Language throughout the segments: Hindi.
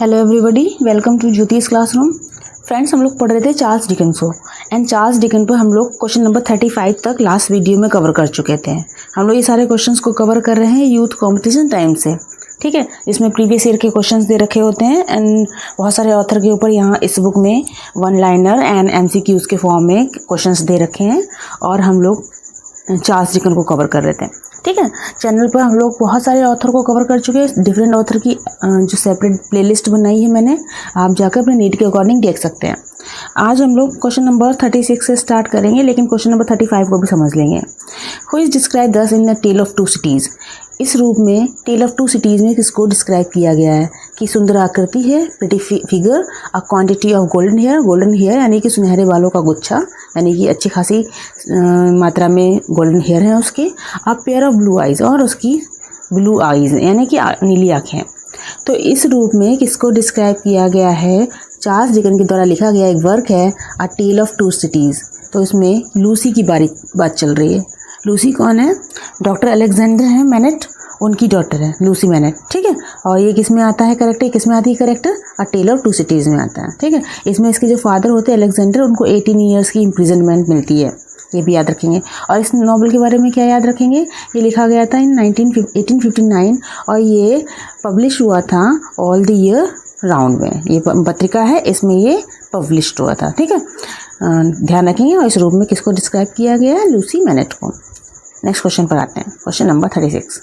हेलो एवरीबॉडी, वेलकम टू ज्योतिष क्लासरूम। फ्रेंड्स, हम लोग पढ़ रहे थे चार्ल्स डिकेंस को एंड चार्ल्स डिकेंस पर हम लोग क्वेश्चन नंबर 35 तक लास्ट वीडियो में कवर कर चुके थे। हम लोग ये सारे क्वेश्चंस को कवर कर रहे हैं यूथ कंपटीशन टाइम से, ठीक है। इसमें प्रीवियस ईयर के क्वेश्चंस दे रखे होते हैं एंड बहुत सारे ऑथर के ऊपर यहाँ इस बुक में वन लाइनर एंड MCQs के फॉर्म में क्वेश्चंस दे रखे हैं और हम लोग चार्ल्स डिकेंस को कवर कर रहे थे, ठीक है। चैनल पर हम लोग बहुत सारे ऑथर को कवर कर चुके हैं। डिफरेंट ऑथर की जो सेपरेट प्लेलिस्ट बनाई है मैंने, आप जाकर अपने नीड के अकॉर्डिंग देख सकते हैं। आज हम लोग क्वेश्चन नंबर 36 से स्टार्ट करेंगे, लेकिन क्वेश्चन नंबर 35 को भी समझ लेंगे। Who is describe this in the Tale of to Cities. इस रूप में टेल ऑफ टू सिटीज़ में किसको डिस्क्राइब किया गया है कि सुंदर आकृति है, pretty figure, a quantity of golden hair यानी कि सुनहरे बालों का गुच्छा, यानी कि अच्छी खासी मात्रा में गोल्डन हेयर है उसके, a pair of blue eyes और उसकी ब्लू आइज़ यानी कि नीली आँखें। तो इस रूप में किसको डिस्क्राइब किया गया है, चार्ल्स डिकेंस के द्वारा लिखा गया एक वर्क है a tell of to cities. तो इसमें लूसी की बात चल रही है। लूसी कौन है? डॉक्टर अलेक्जेंडर है मैनेट, उनकी डॉटर है लूसी मैनेट, ठीक है। और ये किस में आता है करेक्टर, किस में आती है character? A tell of to Cities में आता है, ठीक है। इसमें इसके जो फादर होते हैं अलेक्जेंडर, उनको 18 ईयर्स की इम्प्रिजनमेंट मिलती है, ये भी याद रखेंगे। और इस नॉवल के बारे में क्या याद रखेंगे, ये लिखा गया था इन 1859 और ये पब्लिश हुआ था ऑल द ईयर राउंड में। ये पत्रिका है, इसमें ये पब्लिश हुआ था, ठीक है। ध्यान रखेंगे। और इस रूप में किसको डिस्क्राइब किया गया है? लूसी मैनेट को। नेक्स्ट क्वेश्चन पर आते हैं, क्वेश्चन नंबर 36।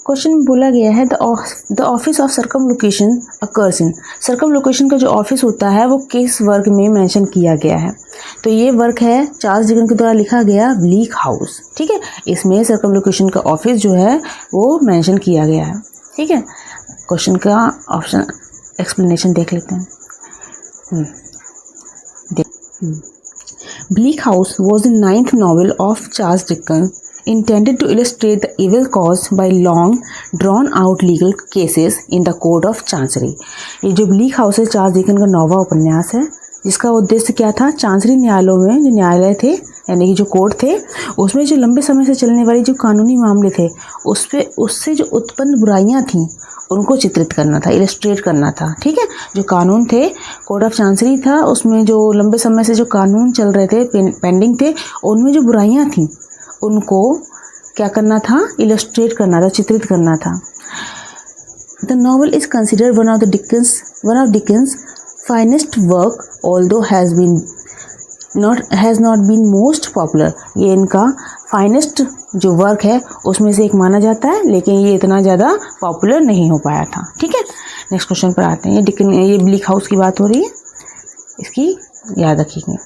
क्वेश्चन में बोला गया है the office of circumlocution occurs in. Circumlocution का जो ऑफिस होता है वो किस वर्क में मेंशन किया गया है? तो ये वर्क है चार्ल्स डिकेंस के द्वारा लिखा गया ब्लीक हाउस, ठीक है। इसमें सर्कमलोकेशन का ऑफिस जो है वो मेंशन किया गया है, ठीक है। क्वेश्चन का ऑप्शन एक्सप्लेनेशन देख लेते हैं। Bleak House was the 9th novel of Charles Dickens, intended to illustrate the evil caused by long drawn out legal cases in the Court of Chancery। ये जो ब्लीक हाउस है चार्ल्स डिकेंस का नौवा उपन्यास है, जिसका उद्देश्य क्या था? चांसरी न्यायालयों में जो न्यायालय थे यानी कि जो कोर्ट थे, उसमें जो लंबे समय से चलने वाली जो कानूनी मामले थे उससे जो उत्पन्न बुराइयां थीं उनको चित्रित करना था, इलस्ट्रेट करना था, ठीक है। जो कानून थे, कोर्ट ऑफ चांसरी था, उसमें जो लंबे समय से जो कानून चल रहे थे, पेंडिंग थे, उनमें जो बुराइयां थीं उनको क्या करना था? इलस्ट्रेट करना था, चित्रित करना था। The novel is considered one of Dickens finest work although has not been most popular. ये इनका फाइनेस्ट जो वर्क है उसमें से एक माना जाता है, लेकिन ये इतना ज़्यादा पॉपुलर नहीं हो पाया था, ठीक है। नेक्स्ट क्वेश्चन पर आते हैं। ये ब्लीक हाउस की बात हो रही है, इसकी याद रखिएगा।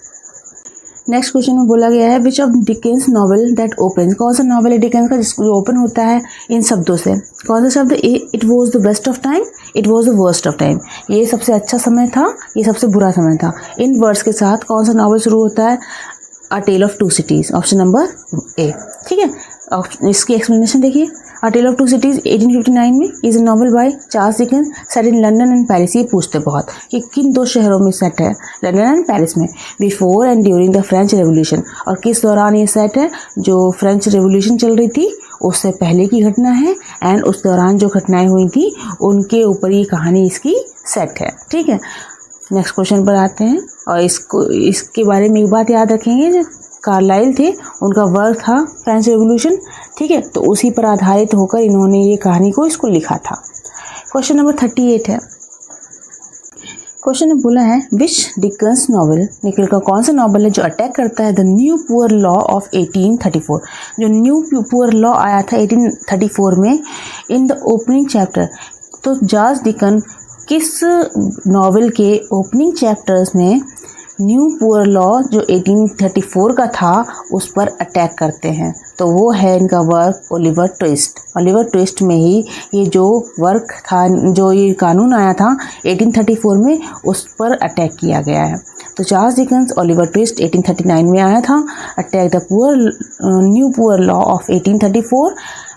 नेक्स्ट क्वेश्चन में बोला गया है which of Dickens novel that open. कौन सा नॉवल है डिकेंस का जिसको ओपन होता है इन शब्दों से? कौन सा शब्द? It was the best of time, it was the worst of time. ये सबसे अच्छा समय था, ये सबसे बुरा समय था। इन वर्ड्स के साथ कौन सा नॉवल शुरू होता है? A tell of to cities, option number A, ठीक है। इसकी एक्सप्लेनेशन देखिए। A tell of to cities 1859 में is a novel by Charles Dickens set in London and Paris. ये पूछते बहुत कि किन दो शहरों में सेट है, लंदन एंड पेरिस में, before and during the French revolution. और किस दौरान ये सेट है? जो फ्रेंच रेवोल्यूशन चल रही थी उससे पहले की घटना है एंड उस दौरान जो घटनाएं हुई थी उनके ऊपर ये कहानी इसकी सेट है, ठीक है। नेक्स्ट क्वेश्चन पर आते हैं और इसके बारे में एक बात याद रखेंगे, जो कार्लाइल थे उनका वर्क था फ्रेंच रेवोल्यूशन, ठीक है। तो उसी पर आधारित होकर इन्होंने ये कहानी को इसको लिखा था। क्वेश्चन नंबर 38 है। क्वेश्चन में बोला है विच डिकेंस नॉवल, निकल का कौन सा नॉवल है जो अटैक करता है the new poor law of 1834। जो न्यू पुअर लॉ आया था 1834 में इन द ओपनिंग चैप्टर। तो चार्ल्स डिकेंस किस नॉवल के ओपनिंग चैप्टर्स में न्यू पुअर लॉ जो 1834 का था उस पर अटैक करते हैं? तो वो है इनका work Oliver twist. Oliver twist में ही ये जो वर्क था, जो ये कानून आया था 1834 में, उस पर अटैक किया गया है। तो चार्ल्स डिकेंस ओलिवर ट्विस्ट 1839 में आया था, attack the new poor law of 1834।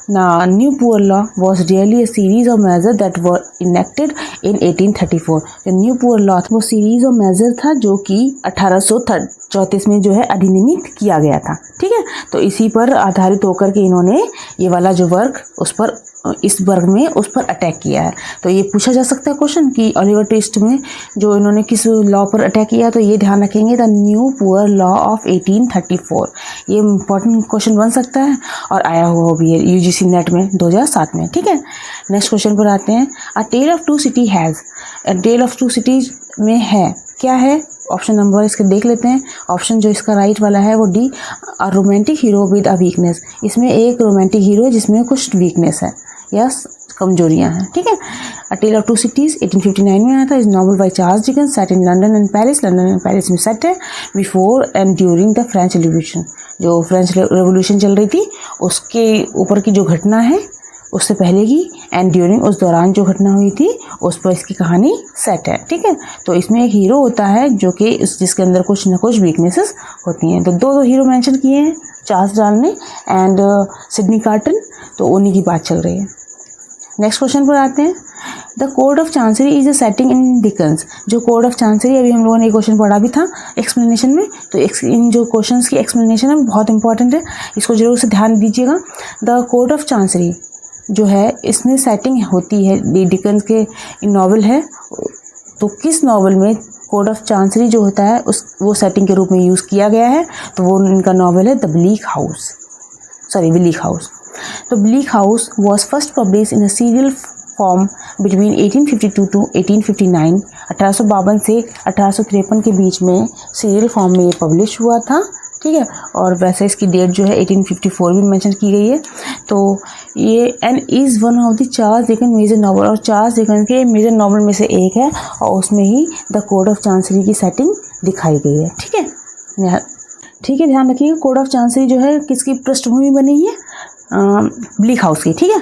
Now, New Poor Law was really a series of measures that were enacted in 1834. The New Poor Law वो सीरीज ऑफ मेजर था जो कि 1834 में जो है अधिनियमित किया गया था, ठीक है। तो इसी पर आधारित होकर के इन्होंने ये वाला जो वर्क उस पर इस वर्ग में उस पर अटैक किया है। तो ये पूछा जा सकता है क्वेश्चन कि ओलिवर ट्विस्ट में जो इन्होंने किस लॉ पर अटैक किया, तो ये ध्यान रखेंगे the new poor law of 1834। ये इंपॉर्टेंट क्वेश्चन बन सकता है और आया हुआ भी है यूजीसी नेट में 2007 में। ठीक है, नेक्स्ट क्वेश्चन पर आते हैं। A tell of to city has, a tell of two cities में है, क्या है? ऑप्शन नंबर इसके देख लेते हैं। ऑप्शन जो इसका राइट वाला है वो D, a romantic hero with a weakness. इसमें एक रोमांटिक हीरो है जिसमें कुछ वीकनेस है या कमजोरियां हैं। ठीक है, a tell of two cities 1859 में आया था। इस novel by Charles Dickens, set in London and Paris. London and Paris में सेट है। Before and during the French revolution, जो फ्रेंच रेवोल्यूशन चल रही थी उसके ऊपर की जो घटना है उससे पहले की, एंड ड्यूरिंग उस दौरान जो घटना हुई थी उस पर इसकी कहानी सेट है। ठीक है, तो इसमें एक हीरो होता है जो कि जिसके अंदर कुछ ना कुछ वीकनेसेस होती हैं। तो दो हीरो मेंशन किए हैं, Charles Darwin and Sydney carton, तो उन्हीं की बात चल रही है। नेक्स्ट क्वेश्चन पर आते हैं। The court of chancery is a setting in Dickens. जो कोड ऑफ चांसरी अभी हम लोगों ने एक क्वेश्चन पढ़ा भी था एक्सप्लेनेशन में, तो इन जो क्वेश्चंस की एक्सप्लेनेशन है बहुत इंपॉर्टेंट है, इसको जरूर से ध्यान दीजिएगा। द कोड ऑफ चांसरी जो है इसमें सेटिंग होती है, डिकन्स के नॉवल है, तो किस नॉवल में कोड ऑफ चांसरी जो होता है वो सेटिंग के रूप में यूज़ किया गया है, तो वो इनका नॉवल है the Bleak House, Bleak House. तो Bleak House was first publish in a serial form between 1852 to 1859। 1852 से 1853 के बीच में सीरियल फॉर्म में ये पब्लिश हुआ था। ठीक है, और वैसे इसकी डेट जो है 1854 भी मेंशन की गई है। तो ये and is one of the Charles Dickens major novel, और चार्ल्स डिकेंस के मेजर नॉवल में से एक है, और उसमें ही द कोड ऑफ चांसरी की सेटिंग दिखाई गई है। ठीक है, ठीक है, ध्यान रखिएगा कोड ऑफ चांसरी जो है किसकी पृष्ठभूमि बनी है, ब्लीक हाउस की। ठीक है,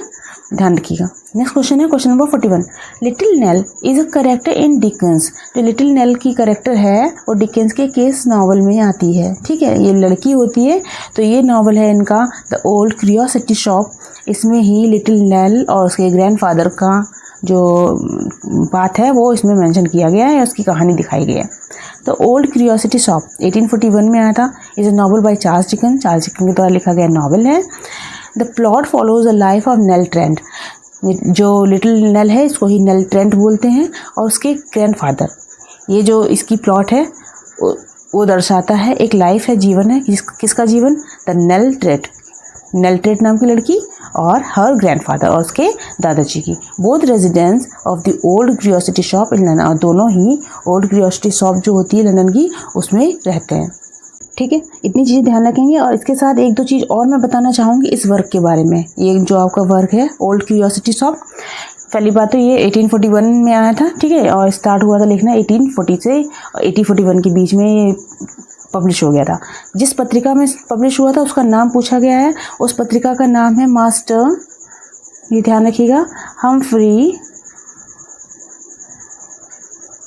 ध्यान रखिएगा। नेक्स्ट क्वेश्चन है question number 41। Little nail is a character in Dickens. जो लिटिल नेल की करेक्टर है वो डिकेंस के केस नावल में आती है। ठीक है, ये लड़की होती है, तो ये नावल है इनका द ओल्ड क्यूरियोसिटी शॉप। इसमें ही लिटिल नेल और उसके ग्रैंडफादर का जो बात है वो इसमें मेंशन किया गया है, उसकी कहानी दिखाई गई है। तो ओल्ड क्यूरियोसिटी शॉप 1841 में आया था। Is a novel by Charles Dickens, Charles Dickens के द्वारा लिखा गया नॉवल है। The plot follows the life of nail Trent. जो लिटिल नेल है इसको ही नेल ट्रेंट बोलते हैं, और उसके ग्रैंडफादर। ये जो इसकी प्लॉट है वो दर्शाता है एक लाइफ है, जीवन है, किसका जीवन, द नेल ट्रेंट नाम की लड़की और हर ग्रैंडफादर और उसके दादाजी की। Both residence of the old curiosity shop in London, और दोनों ही ओल्ड क्यूरियोसिटी शॉप जो होती है लंदन की उसमें रहते हैं। ठीक है, इतनी चीज़ें ध्यान रखेंगे। और इसके साथ एक दो चीज़ और मैं बताना चाहूँगी इस वर्क के बारे में। ये जो आपका वर्क है ओल्ड क्यूरियोसिटी शॉप, पहली बात तो ये 1841 में आया था। ठीक है, और स्टार्ट हुआ था लिखना 1840 से 1841 के बीच में ये पब्लिश हो गया था। जिस पत्रिका में पब्लिश हुआ था उसका नाम पूछा गया है, उस पत्रिका का नाम है मास्टर, ये ध्यान रखिएगा, हम्फ्री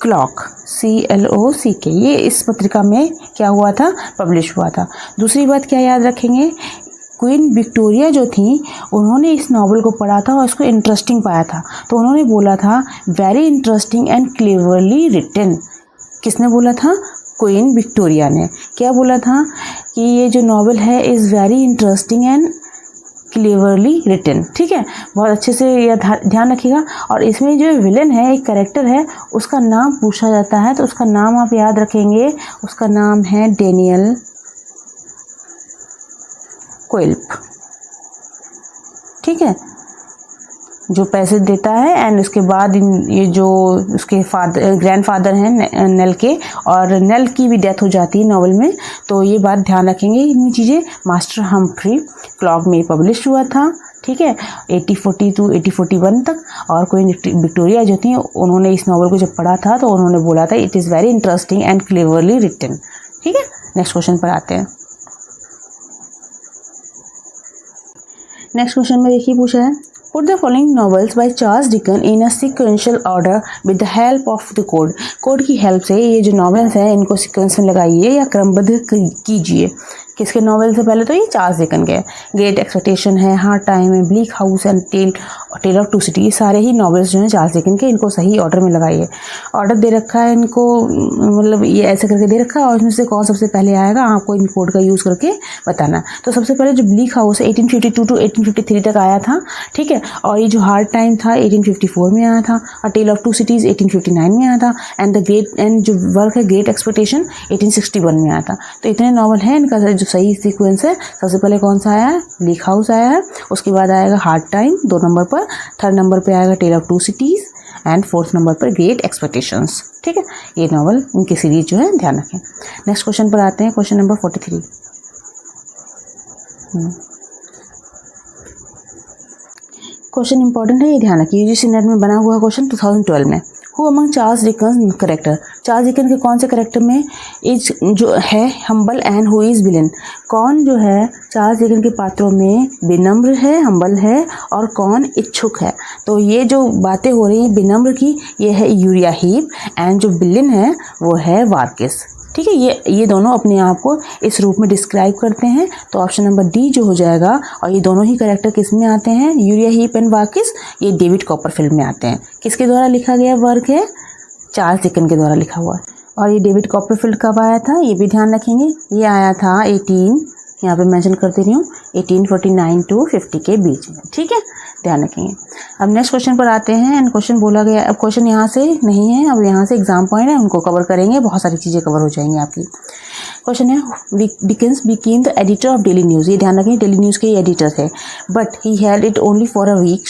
क्लॉक, CLOCK। ये इस पत्रिका में क्या हुआ था, पब्लिश हुआ था। दूसरी बात क्या याद रखेंगे, क्वीन विक्टोरिया जो थी उन्होंने इस नावल को पढ़ा था और इसको इंटरेस्टिंग पाया था, तो उन्होंने बोला था very interesting and cleverly written. किसने बोला था, क्वीन विक्टोरिया ने। क्या बोला था कि ये जो नावल है is very interesting and cleverly written. ठीक है, बहुत अच्छे से यह ध्यान रखिएगा। और इसमें जो विलन है, एक कैरेक्टर है, उसका नाम पूछा जाता है, तो उसका नाम आप याद रखेंगे, उसका नाम है डेनियल क्विल्प। ठीक है, जो पैसे देता है एंड उसके बाद ये जो उसके ग्रैंडफादर हैं नेल के, और नेल की भी डेथ हो जाती है नॉवल में। तो ये बात ध्यान रखेंगे, इतनी चीज़ें मास्टर हम्फ्री क्लॉक में पब्लिश हुआ था। ठीक है, 1840 टू 1841 तक। और क्वीन विक्टोरिया जो थी उन्होंने इस नॉवल को जब पढ़ा था तो उन्होंने बोला था it is very interesting and cleverly written. ठीक है, नेक्स्ट क्वेश्चन पर आते हैं। नेक्स्ट क्वेश्चन में देखिए पूछा है, Put the following novels by Charles Dickens in a sequential order with the help of the code. Code की हेल्प से ये जो नॉवेल्स हैं इनको सीक्वेंस में लगाइए या क्रमबद्ध कीजिए। किसके नॉवेल से पहले? तो ये चार्ल्स डिकन के। ग्रेट एक्सपेक्टेशन है, हार्ड टाइम है, Bleak house and Tale of to City, ये सारे ही नॉवेल्स जो हैं चार्ल्स डिकन के। इनको सही ऑर्डर में लगाइए। ऑर्डर दे रखा है इनको, मतलब ये ऐसे करके दे रखा है और इसमें से कौन सबसे पहले आएगा आपको इन कोड का यूज़ करके बताना। तो सबसे पहले जो ब्लीक हाउस 1852 टू 1853 तक आया था, ठीक है। और ये जो हार्ड टाइम था 1854 में आया था, और टेल ऑफ टू सिटीज़ 1859 में आया था, एंड जो वर्क है ग्रेट एक्सपेक्टेशन 1861 में आया था। तो इतने नॉवल हैं, इनका जो सही सीक्वेंस है, सबसे पहले कौन सा आया है? ब्लीक हाउस आया है, उसके बाद आएगा हार्ड टाइम 2 नंबर पर, 3rd नंबर पे आएगा Tale of to Cities, and 4th number पर ग्रेट एक्सपेक्टेशंस, ठीक है। ये नॉवल उनकी सीरीज जो है ध्यान रखें। नेक्स्ट क्वेश्चन पर आते हैं, क्वेश्चन नंबर 43। क्वेश्चन इंपॉर्टेंट है, ये ध्यान रखिए। यूजीसी नेट में बना हुआ क्वेश्चन 2012 में। Who among Charles Dickens character, Charles Dickens के कौन से करेक्टर में इज जो है humble and who is villain, कौन जो है चार्ल्स डिकन के पात्रों में विनम्र है, हम्बल है, और कौन इच्छुक है? तो ये जो बातें हो रही हैं विनम्र की, ये है यूरिया हीप, एंड जो विलन है वो है वार्किस, ठीक है। ये दोनों अपने आप को इस रूप में डिस्क्राइब करते हैं। तो ऑप्शन नंबर डी जो हो जाएगा, और ये दोनों ही कैरेक्टर किस में आते हैं? यूरिया हीप एंड वार्किस, ये डेविड कॉपरफील्ड में आते हैं। किसके द्वारा लिखा गया वर्क है? चार्ल्स डिकन के द्वारा लिखा हुआ है। और ये डेविड कॉपरफील्ड कब आया था, ये भी ध्यान रखेंगे। ये आया था यहाँ पे मेंशन करते रही हूँ 1849 टू 50 के बीच में, ठीक है, ध्यान रखेंगे। अब नेक्स्ट क्वेश्चन पर आते हैं, एंड क्वेश्चन बोला गया, अब क्वेश्चन यहाँ से नहीं है, अब यहाँ से एग्जाम पॉइंट है, उनको कवर करेंगे, बहुत सारी चीज़ें कवर हो जाएंगी आपकी। क्वेश्चन है, Dickens became the editor of Daily News, ये ध्यान रखें डेली न्यूज़ के एडिटर थे, but he held it only for a week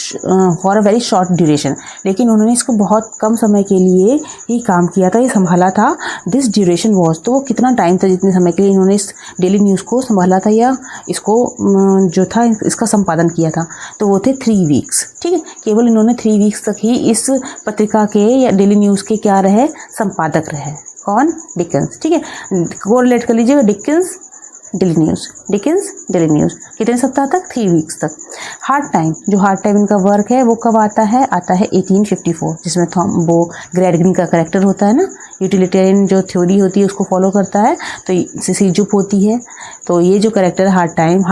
for a very short duration, लेकिन उन्होंने इसको बहुत कम समय के लिए ही काम किया था, ये संभाला था। दिस ड्यूरेशन वॉज, तो वो कितना टाइम था जितने समय के लिए इन्होंने इस डेली न्यूज़ को संभाला था या इसको जो था इसका संपादन किया था? तो वो थे 3 वीक्स, ठीक है। केवल इन्होंने 3 वीक्स तक ही इस पत्रिका के या डेली न्यूज़ के क्या रहे? संपादक रहे। कौन? डिकन्स, ठीक है। कोरिलेट कर लीजिएगा, Dickens daily news, Dickens daily news, कितने सप्ताह तक? 3 वीक्स तक। हार्ड टाइम, जो हार्ड टाइम इनका वर्क है वो कब आता है? आता है 1854, जिसमें वो ग्रेडगिन का करेक्टर होता है ना, यूटिलिटेरियन जो थ्योरी होती है उसको फॉलो करता है, तो सीसी जुप होती है। तो ये जो करेक्टर हार्ड टाइम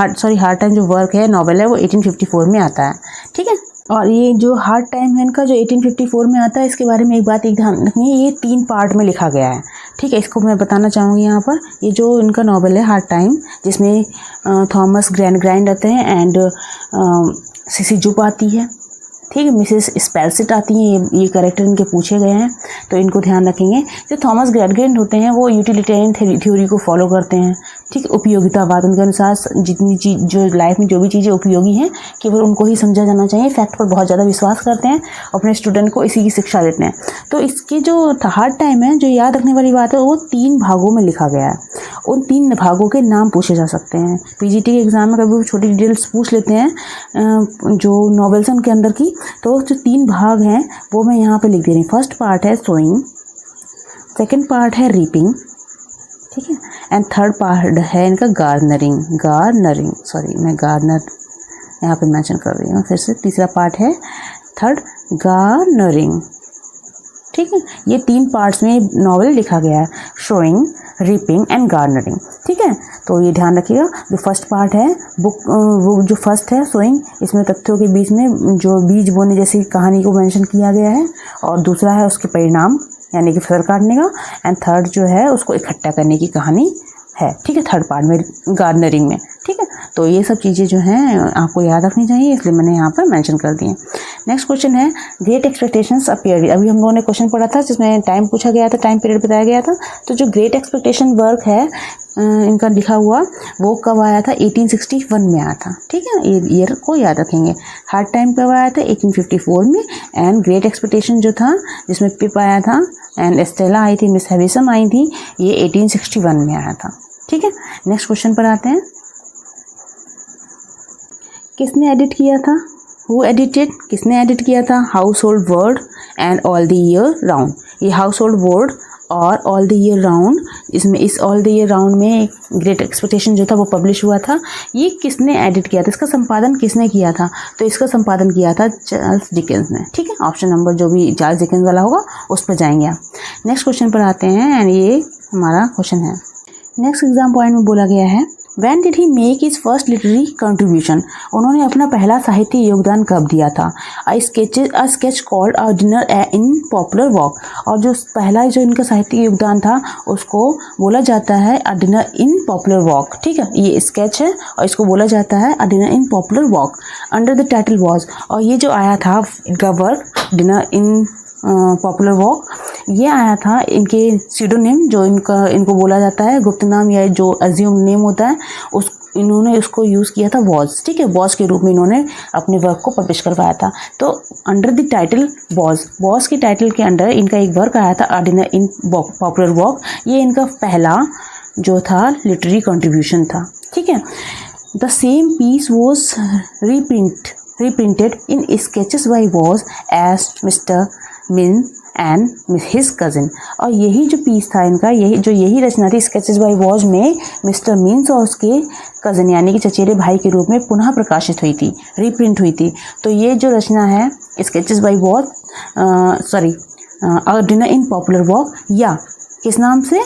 जो वर्क है, नॉवल है, वो 1854 में आता है, ठीक है। और ये जो हार्ड टाइम है इनका जो 1854 में आता है, इसके बारे में एक बात एक ध्यान रखिए, ये 3 पार्ट में लिखा गया है, ठीक है। इसको मैं बताना चाहूँगी यहाँ पर। ये जो इनका नॉवल है हार्ड टाइम, जिसमें थॉमस ग्रैंड आते हैं एंड सीसी जुप आती है, ठीक है, मिसेस स्पेल्सिट आती हैं, ये करेक्टर इनके पूछे गए हैं, तो इनको ध्यान रखेंगे। जो थॉमस ग्रैंड होते हैं वो यूटिलिटेरियन थ्योरी को फॉलो करते हैं, ठीक है। उपयोगितावाद, उनके अनुसार जितनी चीज़ जो लाइफ में जो भी चीज़ें उपयोगी हैं केवल उनको ही समझा जाना चाहिए, फैक्ट पर बहुत ज़्यादा विश्वास करते हैं, अपने स्टूडेंट को इसी की शिक्षा देते हैं। तो इसके जो हार्ड टाइम है, जो याद रखने वाली बात है, वो 3 भागों में लिखा गया है। उन 3 भागों के नाम पूछे जा सकते हैं। पीजीटी के एग्ज़ाम में कभी छोटी डिटेल्स पूछ लेते हैं जो नॉवेल्स हैं उनके अंदर की। तो जो 3 भाग हैं वो मैं यहाँ पे लिख दे रही हूँ। फर्स्ट पार्ट है सोइंग, सेकंड पार्ट है रीपिंग, ठीक है, एंड थर्ड पार्ट है इनका गार्डनरिंग, मैं गार्डनर यहाँ पे मेंशन कर रही हूँ। फिर से तीसरा पार्ट है थर्ड गार्डनरिंग, ठीक है। ये 3 पार्ट्स में नॉवेल लिखा गया है, शोइंग, रीपिंग एंड गार्डनरिंग, ठीक है। तो ये ध्यान रखिएगा। जो फर्स्ट पार्ट है वो जो फर्स्ट है सोइंग, इसमें तथ्यों के बीच में जो बीज बोने जैसी कहानी को मेंशन किया गया है, और दूसरा है उसके परिणाम यानी कि फसल काटने का, एंड थर्ड जो है उसको इकट्ठा करने की कहानी है, ठीक है, थर्ड पार्ट में गार्डनरिंग में, ठीक है। तो ये सब चीज़ें जो हैं आपको याद रखनी चाहिए, इसलिए मैंने यहाँ पर मेंशन कर दिए। नेक्स्ट क्वेश्चन है ग्रेट एक्सपेक्टेशंस अपीयर, अभी हम लोगों ने क्वेश्चन पढ़ा था जिसमें टाइम पूछा गया था, टाइम पीरियड बताया गया था। तो जो ग्रेट एक्सपेक्टेशन वर्क है इनका लिखा हुआ वो कब आया था? 1861 में आया था, ठीक है, ईयर को याद रखेंगे। हार्ड टाइम कब आया था? 1854 में, एंड ग्रेट एक्सपेक्टेशन जो था जिसमें पिप आया था एंड स्टेला आई थी, मिस हैविसम आई थी, ये 1861 में आया था, ठीक है। नेक्स्ट क्वेश्चन पर आते हैं, किसने एडिट किया था? हु एडिटेड, किसने एडिट किया था? House hold word and all the year round, ये हाउस होल्ड वर्ड और ऑल द ईयर राउंड, इसमें इस ऑल द ईयर राउंड में ग्रेट एक्सपेक्टेशन जो था वो पब्लिश हुआ था। ये किसने एडिट किया था? इसका संपादन किसने किया था? तो इसका संपादन किया था चार्ल्स डिकेंस ने, ठीक है। ऑप्शन नंबर जो भी चार्ल्स डिकेंस वाला होगा उस पर जाएंगे आप। नेक्स्ट क्वेश्चन पर आते हैं, एंड ये हमारा क्वेश्चन है। नेक्स्ट एग्जाम पॉइंट में बोला गया है When did he make his first literary contribution? उन्होंने अपना पहला साहित्यिक योगदान कब दिया था? A sketch called A Dinner in Poplar Walk. और जो पहला जो इनका साहित्यिक योगदान था उसको बोला जाता है A Dinner in Poplar Walk. ठीक है, ये स्केच है और इसको बोला जाता है A Dinner in Poplar Walk. Under the title was, और ये जो आया था इनका work Dinner in popular walk, ये आया था इनके सीडोनेम, जो इनको बोला जाता है गुप्त नाम या जो अज्यूम नेम होता है, इन्होंने उसको यूज़ किया था वॉज। ठीक है, वॉज के रूप में इन्होंने अपने वर्क को पब्लिश करवाया था। तो अंडर द टाइटल वॉज के टाइटल के अंडर इनका एक वर्क आया था A Dinner in popular walk. ये इनका पहला जो था लिटरेरी कंट्रीब्यूशन था। ठीक है, the same piece was reprinted in sketches by Woz as Mr. Min and his cousin। और यही जो पीस था इनका, यही रचना थी स्केचेस बाय वॉज में मिस्टर मिन्स और उसके कज़न यानी कि चचेरे भाई के रूप में पुनः प्रकाशित हुई थी, रीप्रिंट हुई थी। तो ये जो रचना है Sketches by Boz A Dinner in Poplar Walk, या किस नाम से,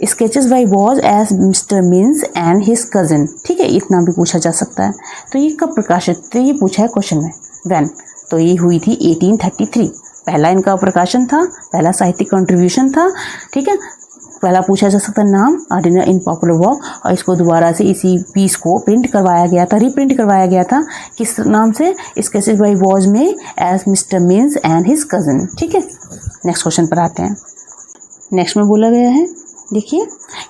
Sketches by Boz as Mister Minns and his cousin. ठीक है, इतना भी पूछा जा सकता है। तो ये कब प्रकाशित, तो ये पूछा है क्वेश्चन में व्हेन, तो ये हुई थी 1833। पहला इनका प्रकाशन था, पहला साहित्यिक कंट्रीब्यूशन था। ठीक है, पहला पूछा जा सकता है नाम A Dinner in Poplar Walk, और इसको दोबारा से इसी पीस को प्रिंट करवाया गया था, रीप्रिंट करवाया गया था किस नाम से, स्केचेस बाय वॉज में as Mister Minns and his cousin. ठीक है, नेक्स्ट क्वेश्चन पर आते हैं। नेक्स्ट में बोला गया है, देखिए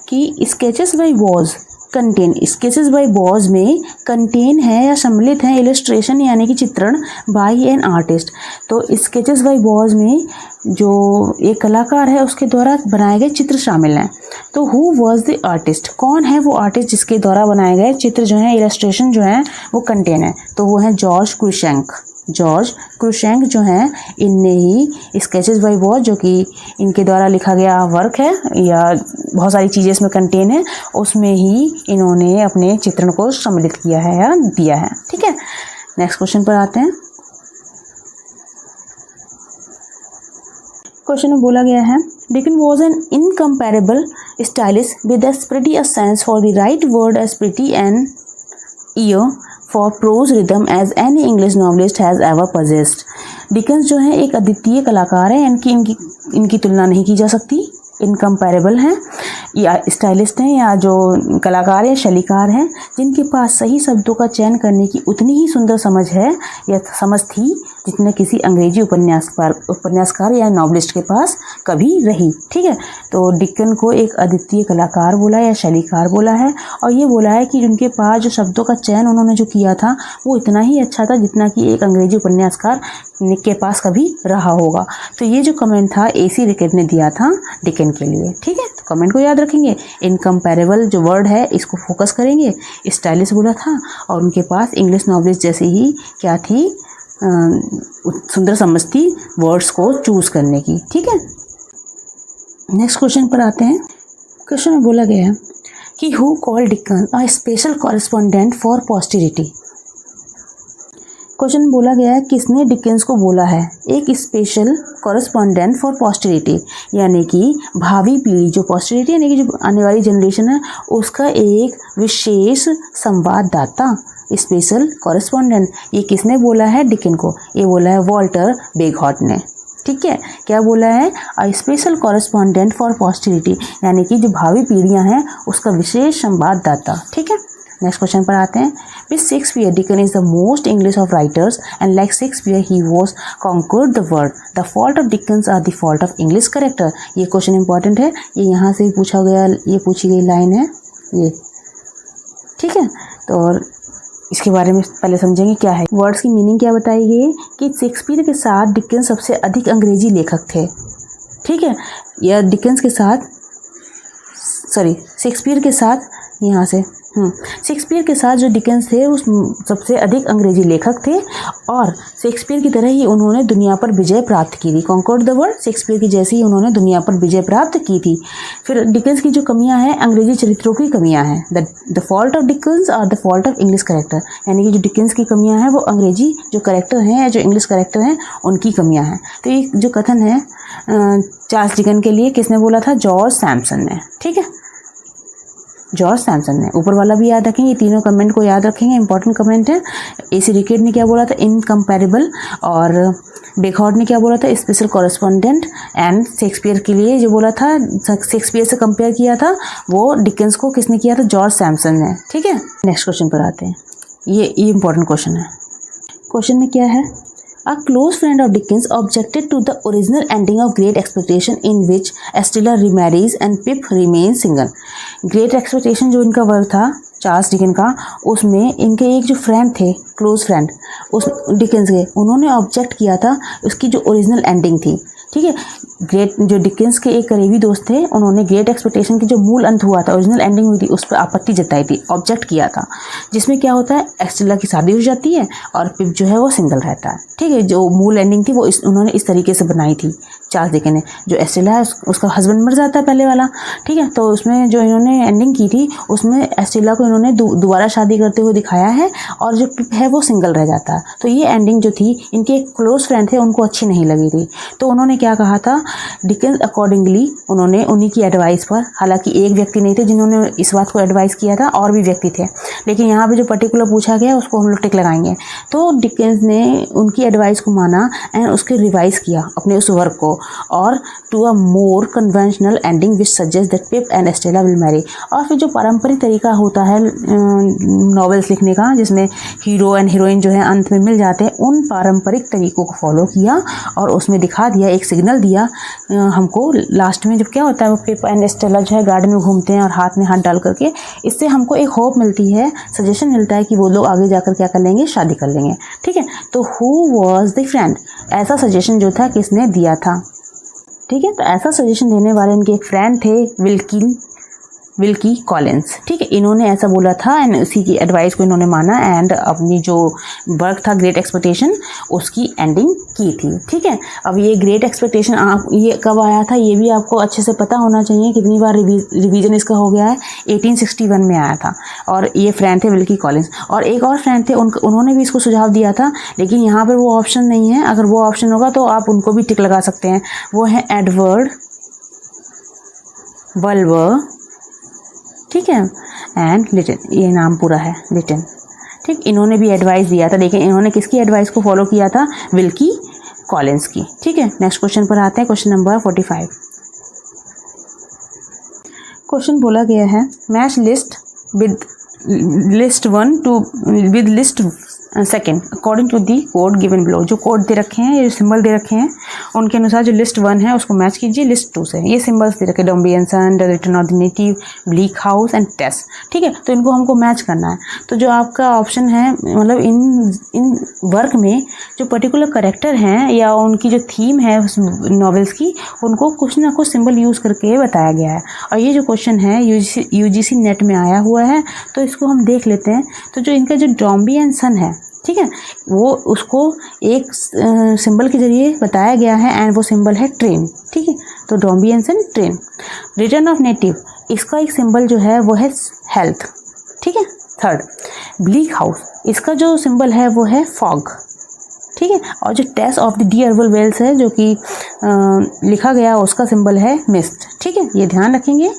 कि Sketches by Boz contain, Sketches by Boz में कंटेन है या सम्मिलित है इलस्ट्रेशन यानी कि चित्रण बाय एन आर्टिस्ट। तो स्केचेस बाय वॉज में जो एक कलाकार है उसके द्वारा बनाए गए चित्र शामिल हैं। तो हु वॉज द आर्टिस्ट, कौन है वो आर्टिस्ट जिसके द्वारा बनाए गए चित्र जो हैं, इलस्ट्रेशन जो हैं वो कंटेन है। तो वो है जॉर्ज क्रूशेंक जो हैं, इनने ही स्केचेस बाय वॉज जो कि इनके द्वारा लिखा गया वर्क है या बहुत सारी चीज़ें इसमें कंटेन है, उसमें ही इन्होंने अपने चित्रण को सम्मिलित किया है या दिया है। ठीक है, नेक्स्ट क्वेश्चन पर आते हैं। क्वेश्चन में बोला गया है, Dickens was an incomparable stylist with as pretty a sense for the right word as pretty and ear for prose rhythm as any English novelist has ever possessed. Dickens जो है एक अद्वितीय कलाकार है, इनकी तुलना नहीं की जा सकती, इनकम्पेरेबल हैं या स्टाइलिस्ट हैं या जो कलाकार हैं, शैलीकार हैं, जिनके पास सही शब्दों का चयन करने की उतनी ही सुंदर समझ है या समझ थी जितना किसी अंग्रेजी उपन्यासकार या नॉवलिस्ट के पास कभी रही। ठीक है, तो डिकन को एक अद्वितीय कलाकार बोला या शैलीकार बोला है, और ये बोला है कि उनके पास जो शब्दों का चयन उन्होंने जो किया था वो इतना ही अच्छा था जितना कि एक अंग्रेजी उपन्यासकार के पास कभी रहा होगा। तो ये जो कमेंट था AC रिकेट ने दिया था डिकन के लिए। ठीक है, तो कमेंट को याद रखेंगे। इनकम्पेरेबल जो वर्ड है इसको फोकस करेंगे, स्टाइलिश बोला था, और उनके पास इंग्लिश नॉवलिस्ट जैसे ही क्या थी, सुंदर समझ थी वर्ड्स को चूज करने की। ठीक है, नेक्स्ट क्वेश्चन पर आते हैं। क्वेश्चन में बोला गया है कि who called deacon a special correspondent for posterity. Question बोला गया है किसने डिकेंस को बोला है एक स्पेशल कॉरेस्पॉन्डेंट फॉर पोस्टेरिटी, यानी कि भावी पीढ़ी, जो पोस्टेरिटी यानी कि जो आने वाली जनरेशन है उसका एक विशेष संवाददाता, स्पेशल कॉरेस्पॉन्डेंट। ये किसने बोला है डिकन को, ये बोला है वॉल्टर बेगहॉट ने। ठीक है, क्या बोला है, a special correspondent for posterity, यानी कि जो भावी पीढ़ियां हैं उसका विशेष संवाददाता। ठीक है, नेक्स्ट क्वेश्चन पर आते हैं। With Shakespeare Dickens is the most English of writers and like Shakespeare he was conquered the world, the fault of Dickens are the fault of English character. ये क्वेश्चन इंपॉर्टेंट है, ये यहाँ से पूछा गया, ये पूछी गई लाइन है ये। ठीक है, तो और इसके बारे में पहले समझेंगे क्या है, वर्ड्स की मीनिंग क्या बताई गई कि शेक्सपियर के साथ डिकन्स सबसे अधिक अंग्रेजी लेखक थे। ठीक है, या डिकन्स के साथ शेक्सपियर के साथ यहाँ से शेक्सपियर के साथ जो डिकन्स थे उस सबसे अधिक अंग्रेजी लेखक थे, और शेक्सपियर की तरह ही उन्होंने दुनिया पर विजय प्राप्त की थी। कॉन्कर्ड द वर्ल्ड, शेक्सपियर की जैसी ही उन्होंने दुनिया पर विजय प्राप्त की थी। फिर डिकन्स की जो कमियां हैं अंग्रेजी चरित्रों की कमियां हैं। द फॉल्ट ऑफ डिकन्स और the fault of English character, यानी कि जो डिकन्स की कमियां हैं वो अंग्रेजी जो करेक्टर हैं या जो इंग्लिश करेक्टर हैं उनकी कमियाँ हैं। तो ये जो कथन है चार्ल्स डिकन के लिए किसने बोला था, जॉर्ज सैम्पसन ने। ठीक है, जॉर्ज सैमसन ने। ऊपर वाला भी याद रखेंगे, ये तीनों कमेंट को याद रखेंगे, इंपॉर्टेंट कमेंट है। एसी रिकेट ने क्या बोला था, इनकम्पेरेबल, और बेकहॉर्ट ने क्या बोला था, स्पेशल कॉरेस्पॉन्डेंट, एंड शेक्सपियर के लिए जो बोला था, शेक्सपियर से कंपेयर किया था, वो डिकेंस को किसने किया था, जॉर्ज सैमसन ने। ठीक है, नेक्स्ट क्वेश्चन पर आते हैं। ये इंपॉर्टेंट क्वेश्चन है। क्वेश्चन में क्या है, A close friend of Dickens objected to the original ending of Great Expectation in which Estella remarries and Pip remains single. Great Expectation जो इनका वर्क था चार्ल्स डिकेंस का, उसमें इनके एक जो फ्रेंड थे, क्लोज फ्रेंड उस डिकेंस के, उन्होंने ऑब्जेक्ट किया था उसकी जो ओरिजिनल एंडिंग थी। ठीक है, ग्रेट जो डिकेंस के एक करीबी दोस्त थे, उन्होंने ग्रेट एक्सपेक्टेशन की जो मूल अंत हुआ था, ओरिजिनल एंडिंग हुई थी, उस पर आपत्ति जताई थी, ऑब्जेक्ट किया था, जिसमें क्या होता है, एस्टेला की शादी हो जाती है और पिप जो है वो सिंगल रहता है। ठीक है, जो मूल एंडिंग थी वो उन्होंने इस तरीके से बनाई थी चार्ल्स डिकेंस ने। जो एस्टेला है उसका हस्बैंड मर जाता है पहले वाला, ठीक है, तो उसमें जो इन्होंने एंडिंग की थी उसमें एस्टेला को इन्होंने दोबारा शादी करते हुए दिखाया है, और जो पिप है वो सिंगल रह जाता है। तो ये एंडिंग जो थी, इनके एक क्लोज फ्रेंड थे, उनको अच्छी नहीं लगी थी, तो उन्होंने क्या कहा था, डिकेंस अकॉर्डिंगली उन्होंने उन्हीं की एडवाइस पर, हालांकि एक व्यक्ति नहीं थे जिन्होंने इस बात को एडवाइस किया था, और भी व्यक्ति थे, लेकिन यहाँ पे जो पर्टिकुलर पूछा गया उसको हम लोग टिक लगाएंगे। तो डिकेंस ने उनकी एडवाइस को माना एंड उसके रिवाइज किया अपने उस वर्क को, और to a more conventional ending which suggest that Pip and Estella will marry. और फिर जो पारंपरिक तरीका होता है नॉवेल्स लिखने का, जिसमें हीरो एंड हीरोइन जो है अंत में मिल जाते हैं, उन पारंपरिक तरीकों को फॉलो किया और उसमें दिखा दिया, एक सिग्नल दिया हमको लास्ट में, जब क्या होता है, वो पिप एंड एस्टेला जो है गार्डन में घूमते हैं और हाथ में हाथ डाल करके, इससे हमको एक होप मिलती है, सजेशन मिलता है कि वो लोग आगे जाकर क्या कर लेंगे, शादी कर लेंगे। ठीक है, तो हु वॉज द फ्रेंड, ऐसा सजेशन जो था किसने दिया था। ठीक है, तो ऐसा सजेशन देने वाले इनके एक फ्रेंड थे, विल्की कॉलिंस। ठीक है, इन्होंने ऐसा बोला था एंड उसी की एडवाइस को इन्होंने माना एंड अपनी जो वर्क था ग्रेट एक्सपेक्टेशन उसकी एंडिंग की थी। ठीक है, अब ये ग्रेट एक्सपेक्टेशन आप ये कब आया था, ये भी आपको अच्छे से पता होना चाहिए, कितनी बार रिवीजन इसका हो गया है, 1861 में आया था, और ये फ्रेंड थे विल्की कॉलिंस। और एक और फ्रेंड थे, उन्होंने भी इसको सुझाव दिया था, लेकिन यहाँ पर वो ऑप्शन नहीं है, अगर वो ऑप्शन होगा तो आप उनको भी टिक लगा सकते हैं। वो है एडवर्ड बल्वर, ठीक है, एंड लिटन, ये नाम पूरा है लिटन। ठीक, इन्होंने भी एडवाइस दिया था, लेकिन इन्होंने किसकी एडवाइस को फॉलो किया था, विल्की कॉलिंस की। ठीक है, नेक्स्ट क्वेश्चन पर आते हैं, क्वेश्चन नंबर 45। क्वेश्चन बोला गया है, match list with list 1 two with list second according to the code given below. जो कोड दे रखे हैं, ये सिंबल दे रखे हैं, उनके अनुसार जो लिस्ट 1 है उसको मैच कीजिए लिस्ट 2 से। ये सिंबल्स दे रखे, Dombey and son, the return of the native, bleak house and test. ठीक है, तो इनको हमको मैच करना है। तो जो आपका ऑप्शन है, मतलब इन वर्क में जो पर्टिकुलर करेक्टर हैं या उनकी जो थीम है उस नॉवेल्स की, उनको कुछ ना कुछ सिंबल यूज़ करके बताया गया है। और ये जो क्वेश्चन है यूजीसी नेट में आया हुआ है, तो इसको हम देख लेते हैं। तो जो इनका जो डॉम्बी एंड सन है, ठीक है, वो उसको एक सिंबल के जरिए बताया गया है एंड वो सिंबल है ट्रेन। ठीक है, तो Dombey and son train. Return of native, इसका एक सिंबल जो है वो है हेल्थ। ठीक है, थर्ड ब्लीक हाउस, इसका जो सिंबल है वो है फॉग। ठीक है, और जो Tess of the d'Urbervilles है जो कि लिखा गया उसका सिंबल है मिस्ट। ठीक है, ये ध्यान रखेंगे।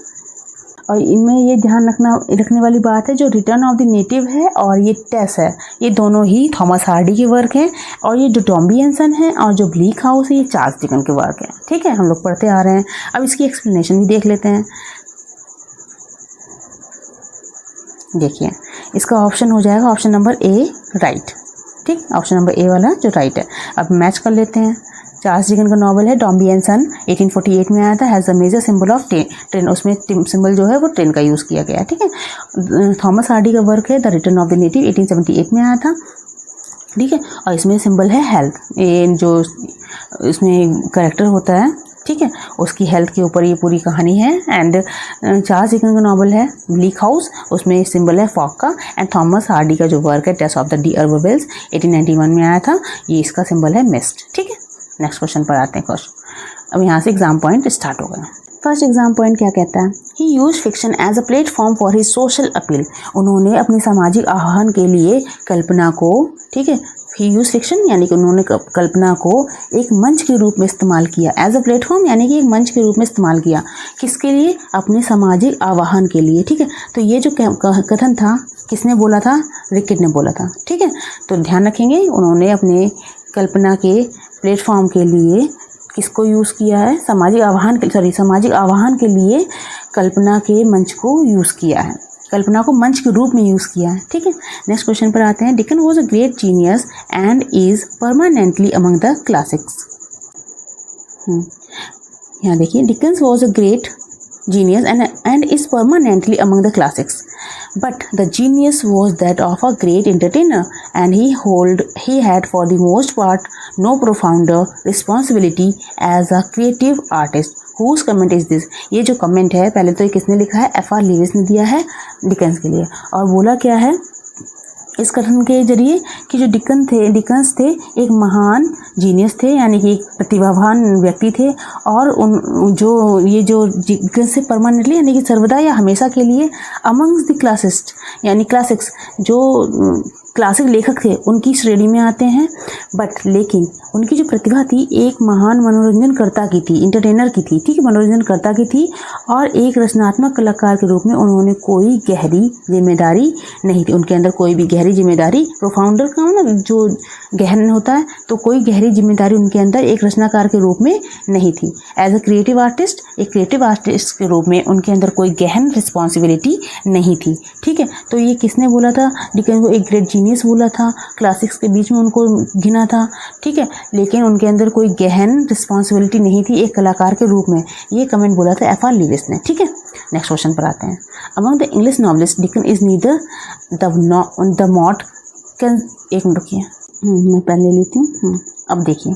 और इनमें ये ध्यान रखने वाली बात है, जो रिटर्न ऑफ द नेटिव है और ये टेस है, ये दोनों ही थॉमस हार्डी के वर्क हैं, और ये जो डॉम्बी एंड सन है और जो ब्लीक हाउस है ये चार्ल्स डिकेंस के वर्क है। ठीक है, हम लोग पढ़ते आ रहे हैं। अब इसकी एक्सप्लेनेशन भी देख लेते हैं। देखिए, इसका ऑप्शन हो जाएगा ऑप्शन नंबर ए, राइट। ठीक, ऑप्शन नंबर ए वाला जो राइट है। अब मैच कर लेते हैं। चार्ल्स डिकेंस का नॉवल है डॉम्बी एंड सन, 1848 में आया था, has the major symbol of train. उसमें सिंबल जो है वो ट्रेन का यूज़ किया गया है। ठीक है, थॉमस हार्डी का वर्क है the return of the native, 1878 में आया था। ठीक है, और इसमें सिंबल है हेल्थ। ये जो इसमें कैरेक्टर होता है, ठीक है, उसकी हेल्थ के ऊपर ये पूरी कहानी है। एंड चार्ल्स डिकेंस का नॉवल है ब्लीक हाउस, उसमें सिंबल है फॉग का। एंड थॉमस हार्डी का जो वर्क है Tess of the d'Urbervilles, 1891 में आया था, ये इसका सिंबल है मिस्ट। ठीक है, नेक्स्ट क्वेश्चन पर आते हैं। क्वेश्चन अब यहाँ से एग्जाम पॉइंट स्टार्ट हो गए। फर्स्ट एग्जाम पॉइंट क्या कहता है, he use fiction as a platform for his social appeal. उन्होंने अपनी सामाजिक आह्वान के लिए कल्पना को, ठीक है, ही यूज फिक्शन यानी कि उन्होंने कल्पना को एक मंच के रूप में इस्तेमाल किया, एज अ प्लेटफॉर्म यानी कि एक मंच के रूप में इस्तेमाल किया, किसके लिए, अपने सामाजिक आवाहन के लिए। ठीक है, तो ये जो कथन था किसने बोला था, रिकेट ने बोला था। ठीक है, तो ध्यान रखेंगे उन्होंने अपने कल्पना के प्लेटफॉर्म के लिए किसको यूज़ किया है, सामाजिक आवाहन के लिए कल्पना के मंच को यूज़ किया है, कल्पना को मंच के रूप में यूज़ किया है। ठीक है, नेक्स्ट क्वेश्चन पर आते हैं। Deacon was a great genius and is permanently among the classics. यहाँ देखिए, Dickens was a great genius and is permanently among the classics, but the genius was that of a great entertainer, and he had for the most part no profounder responsibility as a creative artist. Whose comment is this? ये जो कमेंट है पहले तो ये किसने लिखा है, F.R. लीविस ने दिया है डिकन्स के लिए, और बोला क्या है इस कथन के जरिए कि जो डिकन्स थे एक महान जीनियस थे, यानी कि एक प्रतिभावान व्यक्ति थे, और उन जो डिकन्स से परमानेंटली यानी कि सर्वदा या हमेशा के लिए अमंग्स द क्लासिक्स जो क्लासिक लेखक थे उनकी श्रेणी में आते हैं। बट लेकिन उनकी जो प्रतिभा थी एक महान मनोरंजनकर्ता की थी, इंटरटेनर की थी, ठीक है, मनोरंजनकर्ता की थी, और एक रचनात्मक कलाकार के रूप में उन्होंने कोई गहरी जिम्मेदारी नहीं थी, उनके अंदर कोई भी गहरी जिम्मेदारी, प्रोफाउंडर का ना जो गहन होता है, तो कोई गहरी जिम्मेदारी उनके अंदर एक रचनाकार के रूप में नहीं थी। एज अ क्रिएटिव आर्टिस्ट, एक क्रिएटिव आर्टिस्ट के रूप में उनके अंदर कोई गहन रिस्पॉन्सिबिलिटी नहीं थी। ठीक है, तो ये किसने बोला था, डिकन्स को एक ग्रेट जीनियस बोला था, क्लासिक्स के बीच में उनको गिना था। ठीक है, लेकिन उनके अंदर कोई गहन रिस्पॉन्सिबिलिटी नहीं थी एक कलाकार के रूप में, ये कमेंट बोला था F.R. लीविस ने। ठीक है, नेक्स्ट क्वेश्चन पर आते हैं। Among the English novelist Dickens is neither the most can, एक मिनट रुकिए, मैं पहले लेती हूँ। अब देखिए,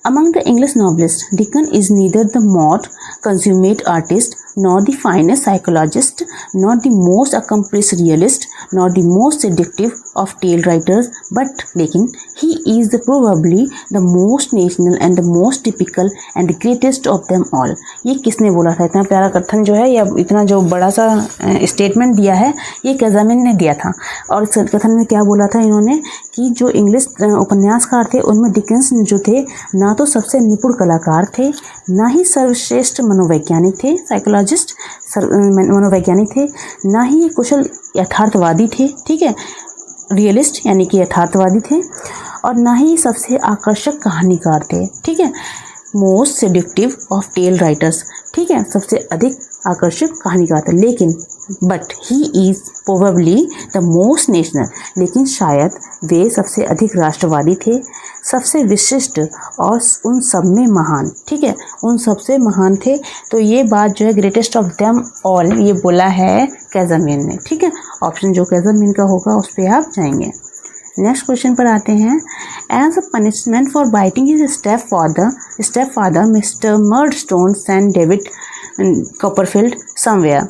among the English novelist Dickens is neither the most consummate artist, nor the finest psychologist, nor the most accomplished realist, nor the most seductive of tale writers, but लेकिन he is probably the most national and the most typical and the greatest of them all। ये किसने बोला था? इतना प्यारा कथन जो है या इतना जो बड़ा सा स्टेटमेंट दिया है ये कैज़ामिन ने दिया था। और इस कथन में क्या बोला था इन्होंने कि जो इंग्लिश उपन्यासकार थे उनमें डिकन्स जो थे ना तो सबसे निपुण कलाकार थे, ना ही सर्वश्रेष्ठ मनोवैज्ञानिक थे, साइकोलॉजिस्ट मनोवैज्ञानिक थे, ना ही कुशल यथार्थवादी थे, ठीक है, रियलिस्ट यानी कि यथार्थवादी थे, और ना ही सबसे आकर्षक कहानीकार थे, ठीक है, मोस्ट सेड्यूक्टिव ऑफ टेल राइटर्स, ठीक है, सबसे अधिक आकर्षक कहानीकार थे, लेकिन but he is probably the most national, लेकिन शायद वे सबसे अधिक राष्ट्रवादी थे, सबसे विशिष्ट और उन सब में महान, ठीक है, उन सबसे महान थे। तो ये बात जो है ग्रेटेस्ट ऑफ देम ऑल ये बोला है कैज़ामिन ने, ठीक है, ऑप्शन जो कैज़ामिन का होगा उस पर आप जाएंगे। नेक्स्ट क्वेश्चन पर आते हैं। As a punishment for biting his stepfather Mr Murdstone sent David Copperfield somewhere,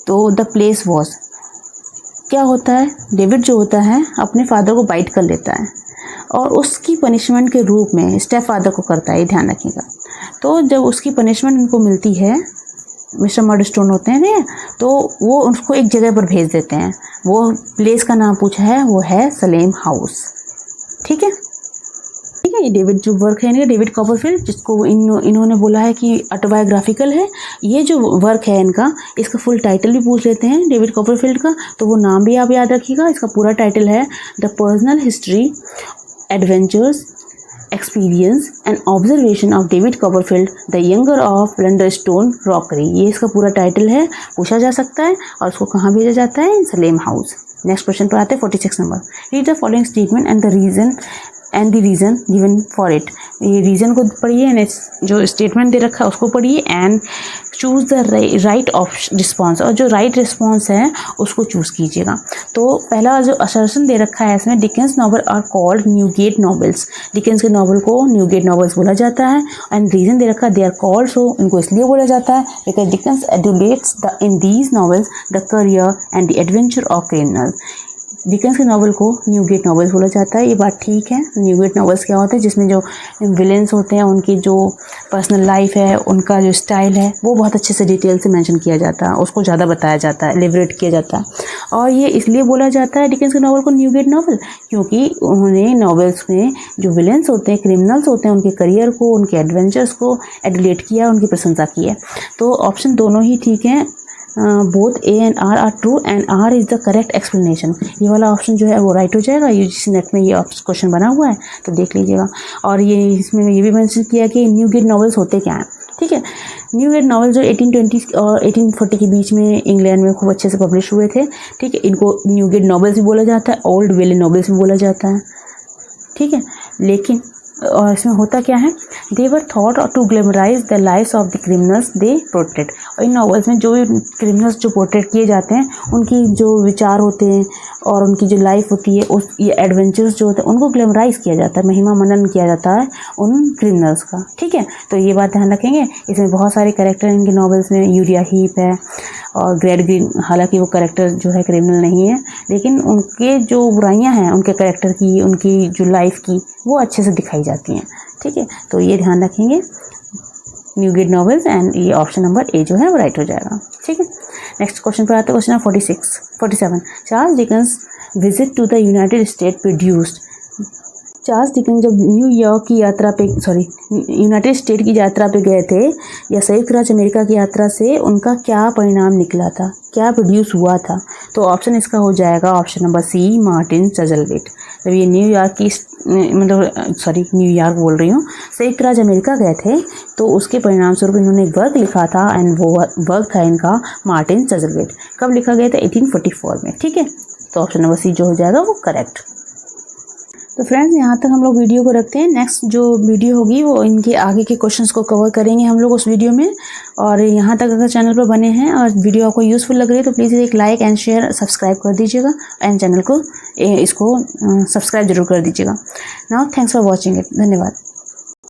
तो द प्लेस वॉज, क्या होता है, डेविड जो होता है अपने फादर को बाइट कर लेता है और उसकी पनिशमेंट के रूप में स्टेप फादर को करता है, ध्यान रखिएगा। तो जब उसकी पनिशमेंट उनको मिलती है, मिस्टर मर्डस्टोन होते हैं ना, तो वो उसको एक जगह पर भेज देते हैं, वो प्लेस का नाम पूछा है, वो है सलेम हाउस, ठीक है, ठीक है। ये डेविड जो वर्क है इनका, डेविड कॉपरफील्ड, जिसको इन्होंने बोला है कि ऑटोबायोग्राफिकल है, ये जो वर्क है इनका, इसका फुल टाइटल भी पूछ लेते हैं डेविड कॉपरफील्ड का, तो वो नाम भी आप याद रखिएगा। इसका पूरा टाइटल है the personal history, adventures, experience and observation of David Copperfield the younger of Blunderstone rookery, ये इसका पूरा टाइटल है, पूछा जा सकता है। और उसको कहाँ भेजा जाता है, सलेम हाउस। नेक्स्ट क्वेश्चन पर आते हैं 46 number. Read the following statement and the reason given for it, ये रीज़न को पढ़िए, जो स्टेटमेंट दे रखा है उसको पढ़िए, and choose the right option response, और जो राइट रिस्पॉन्स है उसको चूज़ कीजिएगा। तो पहला जो असर्शन दे रखा है इसमें, Dickens novel are called Newgate novels, Dickens के नॉवल को न्यूगेट नॉवेल्स बोला जाता है। एंड रीज़न दे रखा है, दे आर कॉल्ड सो, इनको इसलिए बोला जाता है because Dickens adulates in these novels the career and the adventure of criminal, Dickens के नावल को न्यूगेट नॉवेल्स बोला जाता है। ये बात ठीक है। न्यूगेट नॉवेल्स क्या होते हैं, जिसमें जो विलेंस होते हैं उनकी जो पर्सनल लाइफ है, उनका जो स्टाइल है, वो बहुत अच्छे से डिटेल से मेंशन किया जाता है, उसको ज़्यादा बताया जाता है, एलिबरेट किया जाता है। और ये इसलिए बोला जाता है डिकेंस के नावल को न्यूगेट नावल, क्योंकि उन्होंने नॉवेल्स में जो विलेंस होते हैं, क्रिमिनल्स होते हैं, उनके करियर को, उनके एडवेंचर्स को एडुलेट किया, उनकी प्रशंसा की है। तो ऑप्शन दोनों ही ठीक हैं। Both A and R are true and R is the correct explanation. ये वाला ऑप्शन जो है वो राइट हो जाएगा। यूजीसी नेट में ये क्वेश्चन बना हुआ है, तो देख लीजिएगा। और ये इसमें ये भी मेंशन किया कि न्यूगेट नॉवेल्स होते क्या हैं। ठीक है, न्यूगेट नॉवेल जो 1820 और 1840 के बीच में इंग्लैंड में खूब अच्छे से पब्लिश हुए थे। ठीक है, इनको न्यूगेट नॉवेल्स भी बोला जाता है, ओल्ड वेले नॉवेल्स भी बोला जाता है। ठीक है, लेकिन और इसमें होता क्या है, they were thought to glamorise the lives of the criminals they portrait. और इन नॉवेल्स में जो क्रिमिनल्स जो पोर्ट्रेट किए जाते हैं, उनकी जो विचार होते हैं और उनकी जो लाइफ होती है, उस ये एडवेंचर्स जो होते हैं, उनको ग्लैमराइज किया जाता है, महिमा मनन किया जाता है उन क्रिमिनल्स का। ठीक है, तो ये बात ध्यान रखेंगे। इसमें बहुत सारे कैरेक्टर इनके नॉवेल्स में, यूरिया हीप है और ग्रेड ग्रीन, हालांकि वो कैरेक्टर जो है क्रिमिनल नहीं है, लेकिन उनके जो बुराइयां हैं उनके कैरेक्टर की, उनकी जो लाइफ की, वो अच्छे से दिखाई जाती हैं। ठीक है, तो ये ध्यान रखेंगे, न्यूगेट नॉवेल्स, एंड ये ऑप्शन नंबर ए जो है वो राइट हो जाएगा। ठीक है, नेक्स्ट क्वेश्चन पर आते हैं। Question number 47। Charles Dickens visit to the United State produced. Charles Dickens जब न्यूयॉर्क की यात्रा पे यूनाइटेड स्टेट की यात्रा पे गए थे, या संयुक्त राज्य अमेरिका की यात्रा से, उनका क्या परिणाम निकला था, क्या प्रोड्यूस हुआ था? तो ऑप्शन इसका हो जाएगा ऑप्शन नंबर सी, मार्टिन चजलविट। जब ये न्यूयॉर्क बोल रही हूँ, संयुक्त राज्य अमेरिका गए थे, तो उसके परिणाम स्वरूप इन्होंने एक वर्क लिखा था, एंड वो वर्क था इनका मार्टिन चजलविट। कब लिखा गया था? 1844 में। ठीक है, तो ऑप्शन नंबर सी जो हो जाएगा वो करेक्ट। तो फ्रेंड्स, यहाँ तक हम लोग वीडियो को रखते हैं। नेक्स्ट जो वीडियो होगी वो इनके आगे के क्वेश्चंस को कवर करेंगे हम लोग उस वीडियो में। और यहाँ तक अगर चैनल पर बने हैं और वीडियो आपको यूज़फुल लग रही है, तो प्लीज़ एक लाइक एंड शेयर, सब्सक्राइब कर दीजिएगा, एंड चैनल को इसको सब्सक्राइब जरूर कर दीजिएगा। Now thanks for watching it. धन्यवाद।